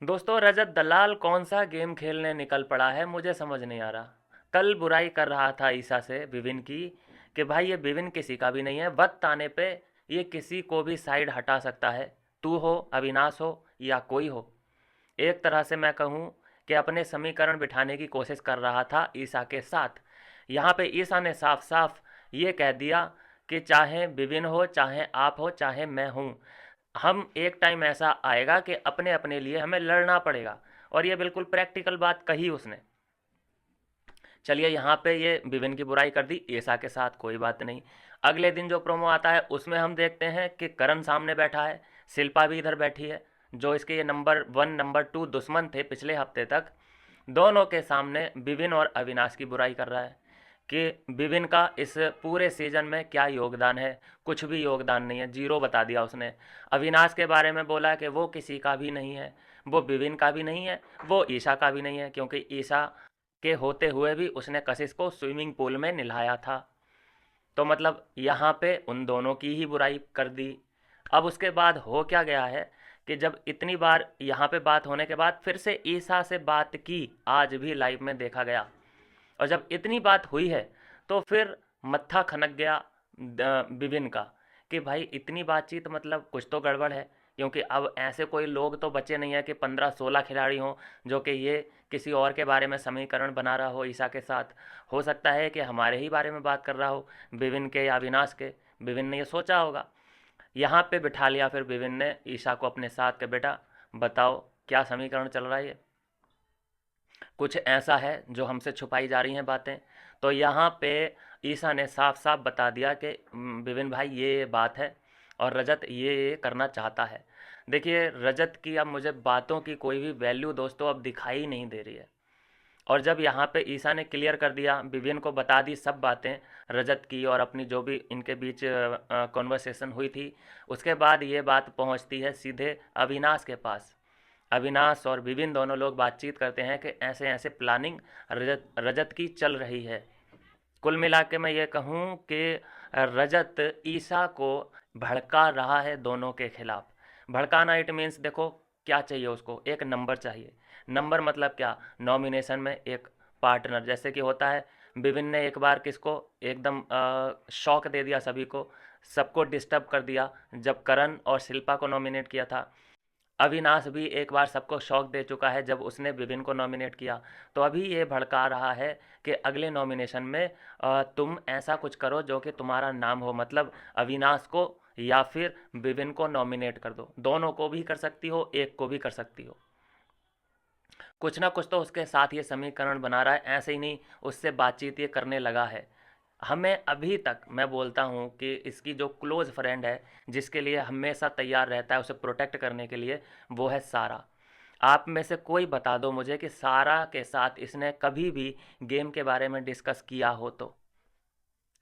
दोस्तों, रजत दलाल कौन सा गेम खेलने निकल पड़ा है, मुझे समझ नहीं आ रहा। कल बुराई कर रहा था ईसा से विविन की कि भाई ये विविन किसी का भी नहीं है, वक्त आने पे ये किसी को भी साइड हटा सकता है। तू हो, अविनाश हो या कोई हो। एक तरह से मैं कहूँ कि अपने समीकरण बिठाने की कोशिश कर रहा था ईसा के साथ। यहाँ पे ईसा ने साफ साफ ये कह दिया कि चाहे विभिन्न हो, चाहे आप हो, चाहे मैं हूँ, हम एक टाइम ऐसा आएगा कि अपने अपने लिए हमें लड़ना पड़ेगा। और ये बिल्कुल प्रैक्टिकल बात कही उसने। चलिए, यहाँ पे ये विभिन्न की बुराई कर दी ईसा के साथ, कोई बात नहीं। अगले दिन जो प्रोमो आता है उसमें हम देखते हैं कि करण सामने बैठा है, शिल्पा भी इधर बैठी है, जो इसके ये नंबर वन नंबर टू दुश्मन थे पिछले हफ्ते तक। दोनों के सामने विभिन्न और अविनाश की बुराई कर रहा है कि विभिन्न का इस पूरे सीजन में क्या योगदान है। कुछ भी योगदान नहीं है, जीरो बता दिया उसने। अविनाश के बारे में बोला कि वो किसी का भी नहीं है, वो विभिन्न का भी नहीं है, वो ईशा का भी नहीं है, क्योंकि ईशा के होते हुए भी उसने कशिश को स्विमिंग पूल में नहलाया था। तो मतलब यहाँ पे उन दोनों की ही बुराई कर दी। अब उसके बाद हो क्या गया है कि जब इतनी बार यहाँ पे बात होने के बाद फिर से ईसा से बात की, आज भी लाइव में देखा गया। और जब इतनी बात हुई है तो फिर मत्था खनक गया विभिन्न का कि भाई इतनी बातचीत, मतलब कुछ तो गड़बड़ है। क्योंकि अब ऐसे कोई लोग तो बचे नहीं है कि 15-16 खिलाड़ी हों जो कि ये किसी और के बारे में समीकरण बना रहा हो ईसा के साथ। हो सकता है कि हमारे ही बारे में बात कर रहा हो, विभिन्न के या अविनाश के। विभिन्न ने ये सोचा होगा, यहाँ पे बिठा लिया फिर विभिन्न ने ईशा को अपने साथ के, बेटा बताओ क्या समीकरण चल रहा है ये, कुछ ऐसा है जो हमसे छुपाई जा रही हैं बातें। तो यहाँ पे ईसा ने साफ साफ बता दिया कि विपिन भाई ये बात है और रजत ये करना चाहता है। देखिए, रजत की अब मुझे बातों की कोई भी वैल्यू दोस्तों अब दिखाई नहीं दे रही है। और जब यहाँ पे ईसा ने क्लियर कर दिया, विविन को बता दी सब बातें रजत की और अपनी जो भी इनके बीच कॉन्वर्सेशन हुई थी, उसके बाद ये बात पहुँचती है सीधे अविनाश के पास। अविनाश और विभिन्न दोनों लोग बातचीत करते हैं कि ऐसे ऐसे प्लानिंग रजत रजत की चल रही है। कुल मिला के मैं ये कहूँ कि रजत ईसा को भड़का रहा है दोनों के खिलाफ। भड़काना इट मीन्स, देखो क्या चाहिए उसको, एक नंबर चाहिए। नंबर मतलब क्या, नॉमिनेशन में एक पार्टनर, जैसे कि होता है विभिन्न ने एक बार किसको एकदम शॉक दे दिया, सभी को, सबको डिस्टर्ब कर दिया जब करण और शिल्पा को नॉमिनेट किया था। अविनाश भी एक बार सबको शॉक दे चुका है जब उसने विभिन्न को नॉमिनेट किया। तो अभी ये भड़का रहा है कि अगले नॉमिनेशन में तुम ऐसा कुछ करो जो कि तुम्हारा नाम हो, मतलब अविनाश को या फिर विभिन्न को नॉमिनेट कर दो। दोनों को भी कर सकती हो, एक को भी कर सकती हो। कुछ ना कुछ तो उसके साथ ये समीकरण बना रहा है, ऐसे ही नहीं उससे बातचीत ये करने लगा है। हमें अभी तक, मैं बोलता हूँ कि इसकी जो क्लोज़ फ्रेंड है, जिसके लिए हमेशा तैयार रहता है उसे प्रोटेक्ट करने के लिए, वो है सारा। आप में से कोई बता दो मुझे कि सारा के साथ इसने कभी भी गेम के बारे में डिस्कस किया हो तो।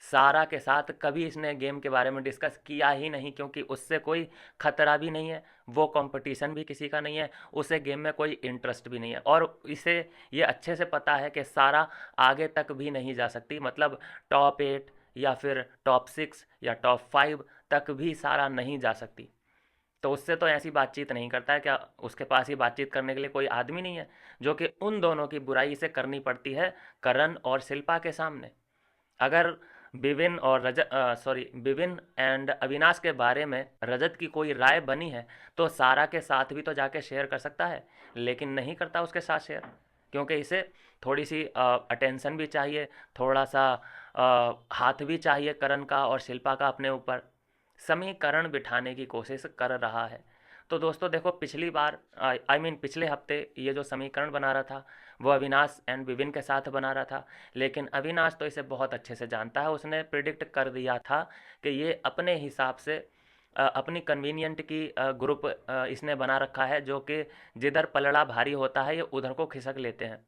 सारा के साथ कभी इसने गेम के बारे में डिस्कस किया ही नहीं, क्योंकि उससे कोई खतरा भी नहीं है, वो कंपटीशन भी किसी का नहीं है, उसे गेम में कोई इंटरेस्ट भी नहीं है। और इसे ये अच्छे से पता है कि सारा आगे तक भी नहीं जा सकती, मतलब टॉप 8 या फिर टॉप 6 या टॉप 5 तक भी सारा नहीं जा सकती। तो उससे तो ऐसी बातचीत नहीं करता है, क्या उसके पास ही बातचीत करने के लिए कोई आदमी नहीं है, जो कि उन दोनों की बुराई से करनी पड़ती है करण और शिल्पा के सामने। अगर विविन और रजत, सॉरी, विविन एंड अविनाश के बारे में रजत की कोई राय बनी है तो सारा के साथ भी तो जाके शेयर कर सकता है, लेकिन नहीं करता उसके साथ शेयर, क्योंकि इसे थोड़ी सी अटेंशन भी चाहिए, थोड़ा सा हाथ भी चाहिए करण का और शिल्पा का अपने ऊपर। समीकरण बिठाने की कोशिश कर रहा है। तो दोस्तों देखो, पिछली बार आई मीन पिछले हफ्ते ये जो समीकरण बना रहा था वो अविनाश एंड विविन के साथ बना रहा था, लेकिन अविनाश तो इसे बहुत अच्छे से जानता है। उसने प्रिडिक्ट कर दिया था कि ये अपने हिसाब से अपनी कन्वीनियंट की ग्रुप इसने बना रखा है, जो कि जिधर पलड़ा भारी होता है ये उधर को खिसक लेते हैं।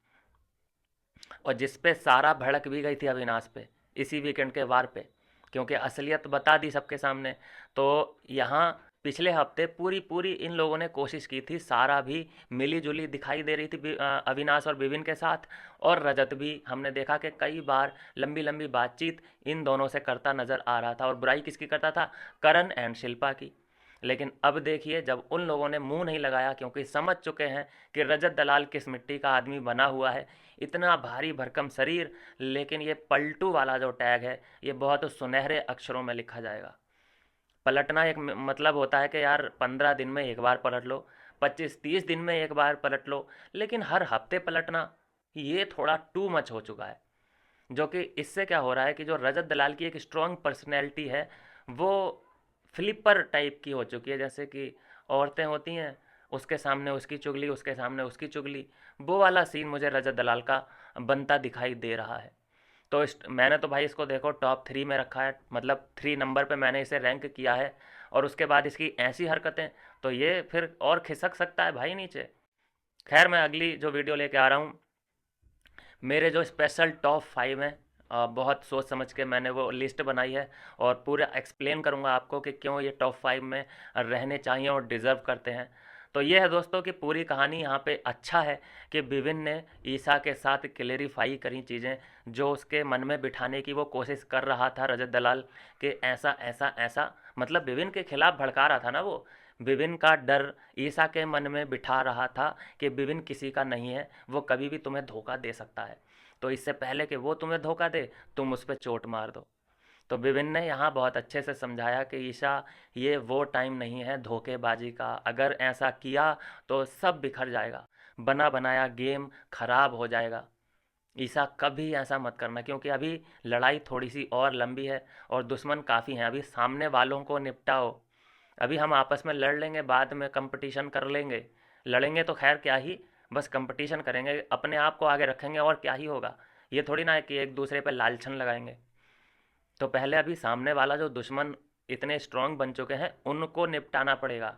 और जिस पे सारा भड़क भी गई थी अविनाश पे इसी वीकेंड के वार पे, क्योंकि असलियत बता दी सबके सामने। तो यहाँ पिछले हफ्ते पूरी पूरी इन लोगों ने कोशिश की थी, सारा भी मिली जुली दिखाई दे रही थी अविनाश और विभिन्न के साथ। और रजत भी हमने देखा कि कई बार लंबी लंबी बातचीत इन दोनों से करता नज़र आ रहा था। और बुराई किसकी करता था, करण एंड शिल्पा की। लेकिन अब देखिए, जब उन लोगों ने मुंह नहीं लगाया क्योंकि समझ चुके हैं कि रजत दलाल किस मिट्टी का आदमी बना हुआ है, इतना भारी भरकम शरीर, लेकिन ये पलटू वाला जो टैग है ये बहुत सुनहरे अक्षरों में लिखा जाएगा। पलटना एक मतलब होता है कि यार 15 दिन में एक बार पलट लो, 25-30 दिन में एक बार पलट लो, लेकिन हर हफ्ते पलटना ये थोड़ा टू मच हो चुका है। जो कि इससे क्या हो रहा है कि जो रजत दलाल की एक स्ट्रॉन्ग पर्सनैलिटी है वो फ्लिपर टाइप की हो चुकी है। जैसे कि औरतें होती हैं, उसके सामने उसकी चुगली, उसके सामने उसकी चुगली, वो वाला सीन मुझे रजत दलाल का बनता दिखाई दे रहा है। तो मैंने तो भाई इसको देखो टॉप 3 में रखा है, मतलब 3 नंबर पे मैंने इसे रैंक किया है। और उसके बाद इसकी ऐसी हरकतें, तो ये फिर और खिसक सकता है भाई नीचे। खैर, मैं अगली जो वीडियो लेके आ रहा हूँ, मेरे जो स्पेशल टॉप 5 हैं, बहुत सोच समझ के मैंने वो लिस्ट बनाई है और पूरा एक्सप्लेन करूँगा आपको कि क्यों ये टॉप 5 में रहने चाहिए और डिज़र्व करते हैं। तो ये है दोस्तों कि पूरी कहानी यहाँ पे अच्छा है कि विभिन्न ने ईसा के साथ क्लेरिफाई करी चीज़ें जो उसके मन में बिठाने की वो कोशिश कर रहा था रजत दलाल, कि ऐसा ऐसा ऐसा, मतलब विभिन्न के खिलाफ भड़का रहा था ना वो। विभिन्न का डर ईसा के मन में बिठा रहा था कि विभिन्न किसी का नहीं है, वो कभी भी तुम्हें धोखा दे सकता है। तो इससे पहले कि वो तुम्हें धोखा दे, तुम उस पर चोट मार दो। तो विभिन्न ने यहाँ बहुत अच्छे से समझाया कि ईशा, ये वो टाइम नहीं है धोखेबाजी का, अगर ऐसा किया तो सब बिखर जाएगा, बना बनाया गेम खराब हो जाएगा। ईसा, कभी ऐसा मत करना, क्योंकि अभी लड़ाई थोड़ी सी और लंबी है और दुश्मन काफ़ी हैं। अभी सामने वालों को निपटाओ, अभी हम आपस में लड़ लेंगे, बाद में कंपटीशन कर लेंगे। लड़ेंगे तो खैर क्या ही, बस कंपटीशन करेंगे, अपने आप को आगे रखेंगे और क्या ही होगा। ये थोड़ी ना है कि एक दूसरे पे लालछन लगाएंगे। तो पहले अभी सामने वाला जो दुश्मन इतने स्ट्रांग बन चुके हैं उनको निपटाना पड़ेगा।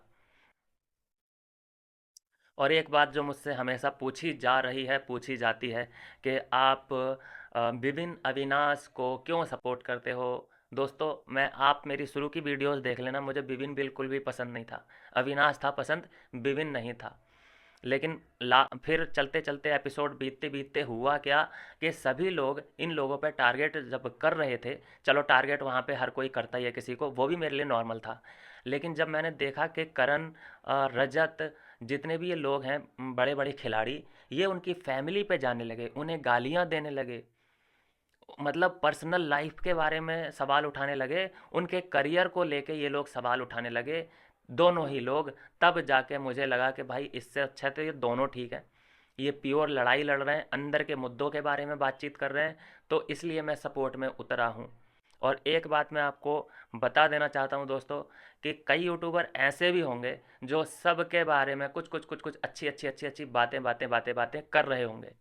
और एक बात जो मुझसे हमेशा पूछी जा रही है, पूछी जाती है, कि आप विपिन अविनाश को क्यों सपोर्ट करते हो। दोस्तों, मैं आप मेरी शुरू की वीडियोस देख लेना, मुझे विपिन बिल्कुल भी पसंद नहीं था। अविनाश था पसंद, विपिन नहीं था। लेकिन ला फिर चलते चलते एपिसोड बीतते बीतते हुआ क्या, कि सभी लोग इन लोगों पे टारगेट जब कर रहे थे, चलो टारगेट वहाँ पे हर कोई करता ही है किसी को, वो भी मेरे लिए नॉर्मल था। लेकिन जब मैंने देखा कि करण, रजत, जितने भी ये लोग हैं, बड़े बड़े खिलाड़ी, ये उनकी फैमिली पे जाने लगे, उन्हें गालियाँ देने लगे, मतलब पर्सनल लाइफ के बारे में सवाल उठाने लगे, उनके करियर को लेके ये लोग सवाल उठाने लगे, दोनों ही लोग। तब जाके मुझे लगा कि भाई इससे अच्छा तो ये दोनों ठीक है, ये प्योर लड़ाई लड़ रहे हैं, अंदर के मुद्दों के बारे में बातचीत कर रहे हैं। तो इसलिए मैं सपोर्ट में उतरा हूँ। और एक बात मैं आपको बता देना चाहता हूँ दोस्तों, कि कई यूट्यूबर ऐसे भी होंगे जो सबके बारे में कुछ कुछ कुछ कुछ अच्छी अच्छी अच्छी अच्छी बातें बातें बातें बातें कर रहे होंगे,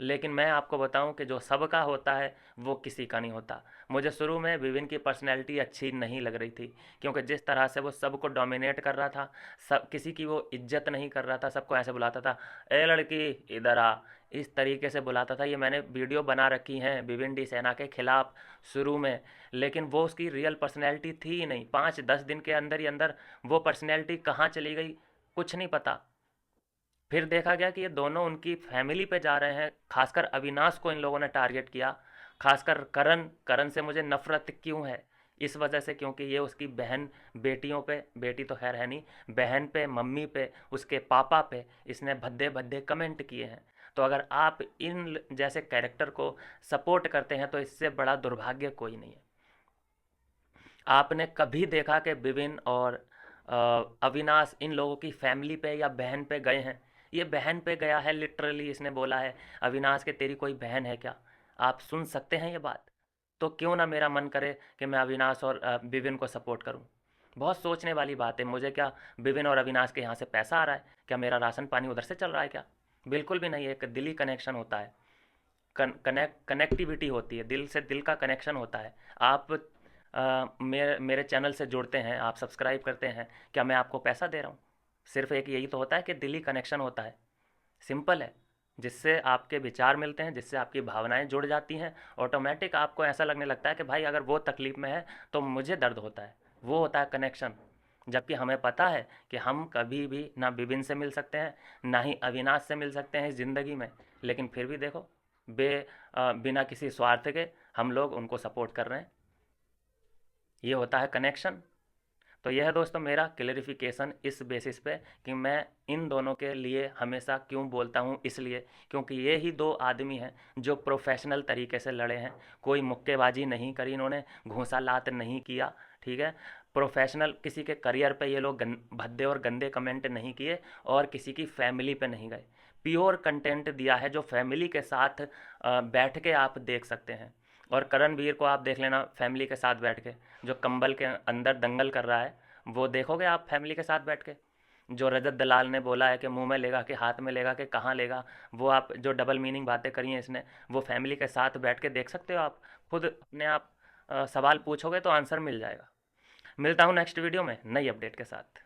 लेकिन मैं आपको बताऊं कि जो सबका होता है वो किसी का नहीं होता। मुझे शुरू में विविन की पर्सनैलिटी अच्छी नहीं लग रही थी, क्योंकि जिस तरह से वो सबको डोमिनेट कर रहा था, सब किसी की वो इज्जत नहीं कर रहा था, सबको ऐसे बुलाता था, ए लड़की इधर आ, इस तरीके से बुलाता था। ये मैंने वीडियो बना रखी हैं विविन डी सेना के खिलाफ शुरू में, लेकिन वो उसकी रियल पर्सनैलिटी थी ही नहीं। 5-10 दिन के अंदर ही अंदर वो पर्सनैलिटी कहाँ चली गई, कुछ नहीं पता। फिर देखा गया कि ये दोनों उनकी फैमिली पे जा रहे हैं, खासकर अविनाश को इन लोगों ने टारगेट किया। खासकर करण, करण से मुझे नफरत क्यों है, इस वजह से, क्योंकि ये उसकी बहन, बेटियों पे, बेटी तो खैर है नहीं, बहन पे, मम्मी पे, उसके पापा पे इसने भद्दे भद्दे कमेंट किए हैं। तो अगर आप इन जैसे कैरेक्टर को सपोर्ट करते हैं तो इससे बड़ा दुर्भाग्य कोई नहीं है। आपने कभी देखा कि विपिन और अविनाश इन लोगों की फैमिली पे या बहन पे गए हैं? ये बहन पे गया है, लिटरली इसने बोला है अविनाश के, तेरी कोई बहन है क्या? आप सुन सकते हैं ये बात? तो क्यों ना मेरा मन करे कि मैं अविनाश और विपिन को सपोर्ट करूं। बहुत सोचने वाली बात है। मुझे क्या, विपिन और अविनाश के यहाँ से पैसा आ रहा है क्या? मेरा राशन पानी उधर से चल रहा है क्या? बिल्कुल भी नहीं है। एक दिली कनेक्शन होता है, कनेक्टिविटी होती है, दिल से दिल का कनेक्शन होता है। आप मेरे मेरे चैनल से जुड़ते हैं, आप सब्सक्राइब करते हैं, क्या मैं आपको पैसा दे रहा हूँ? सिर्फ एक यही तो होता है कि दिली कनेक्शन होता है, सिंपल है। जिससे आपके विचार मिलते हैं, जिससे आपकी भावनाएं जुड़ जाती हैं, ऑटोमेटिक आपको ऐसा लगने लगता है कि भाई अगर वो तकलीफ़ में है तो मुझे दर्द होता है। वो होता है कनेक्शन। जबकि हमें पता है कि हम कभी भी ना विपिन से मिल सकते हैं, ना ही अविनाश से मिल सकते हैं इस ज़िंदगी में, लेकिन फिर भी देखो, बिना किसी स्वार्थ के हम लोग उनको सपोर्ट कर रहे हैं। ये होता है कनेक्शन। तो यह है दोस्तों मेरा क्लेरिफिकेशन इस बेसिस पे कि मैं इन दोनों के लिए हमेशा क्यों बोलता हूँ, इसलिए क्योंकि ये ही दो आदमी हैं जो प्रोफेशनल तरीके से लड़े हैं। कोई मुक्केबाजी नहीं करी इन्होंने, घूंसा-लात नहीं किया, ठीक है। प्रोफेशनल किसी के करियर पे ये लोग भद्दे और गंदे कमेंट नहीं किए और किसी की फैमिली पे नहीं गए। प्योर कंटेंट दिया है जो फैमिली के साथ बैठ के आप देख सकते हैं। और करणवीर को आप देख लेना फैमिली के साथ बैठ के, जो कंबल के अंदर दंगल कर रहा है वो देखोगे आप फैमिली के साथ बैठ के। जो रजत दलाल ने बोला है कि मुंह में लेगा कि हाथ में लेगा कि कहाँ लेगा, वो आप जो डबल मीनिंग बातें करी हैं इसने, वो फैमिली के साथ बैठ के देख सकते हो आप। खुद अपने आप सवाल पूछोगे तो आंसर मिल जाएगा। मिलता हूँ नेक्स्ट वीडियो में नई अपडेट के साथ।